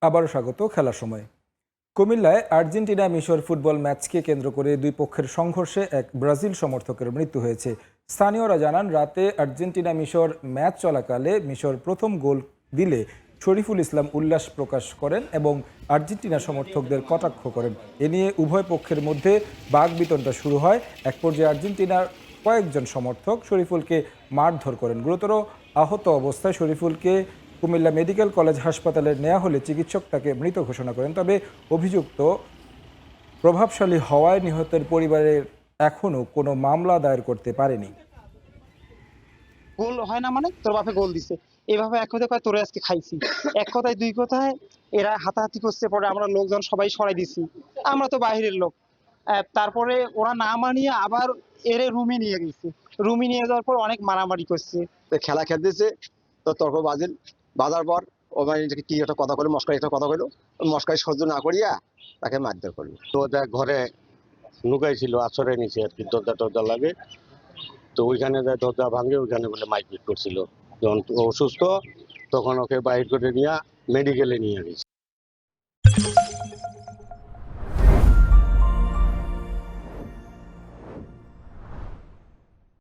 আবারও স্বাগত খেলার সময়। কুমিল্লায় আর্জেন্টিনা মিশর ফুটবল ম্যাচকে কেন্দ্র করে দুই পক্ষের সংঘর্ষে এক ব্রাজিল সমর্থকের মৃত্যু হয়েছে। স্থানীয়রা জানান, রাতে আর্জেন্টিনা মিশর ম্যাচ চলাকালে মিশর প্রথম গোল দিলে শরীফুল ইসলাম উল্লাস প্রকাশ করেন এবং আর্জেন্টিনা সমর্থকদের কটাক্ষ করেন। এ নিয়ে উভয় পক্ষের মধ্যে বাকবিতণ্ডা শুরু হয়। এক পর্যায়ে আর্জেন্টিনার কয়েকজন সমর্থক শরীফুলকে মারধর করেন। গুরুতর আহত অবস্থায় শরীফুলকে কুমিল্লা মেডিকেল কলেজ হাসপাতালে নেওয়া হলে চিকিৎসক তাকে মৃত ঘোষণা করেন। তবে অভিযুক্ত প্রভাবশালী হওয়ায় নিহতের পরিবারের এখনও কোনো মামলা দায়ের করতে পারেনি। গোল হয় না মানে তোর বাপে গোল দিছে এভাবে এক কথায় কয় তোরে আজকে খাইছি, এক কথায় দুই কথায় এরা হাতাহাতি করছে। পরে আমরা লোকজন সবাই সরাই দিছি, আমরা তো বাইরের লোক। তারপরে ওরা না মানিয়ে আবার এরে রুমে নিয়ে গেছে। রুমে নিয়ে যাওয়ার পর অনেক মারামারি করছে। খেলা খেলতেছে, তো তর্ক বাজার পর ও মানে কি একটা কথা কইলো, মস্কারি একটা কথা কইলো, মস্কারি সহ্য না করিয়া তাকে মারধর করলো। তো ওটা ঘরে লুকাই ছিল, আশ্রয় নিছে আর কি, দরজা টরজা লাগে। তো ওইখানে যায় দরজা ভাঙে, ওইখানে বলে মাইক করছিল। যখন ও অসুস্থ তখন ওকে বাইর করে নিয়ে মেডিকেলে নিয়ে গেছে।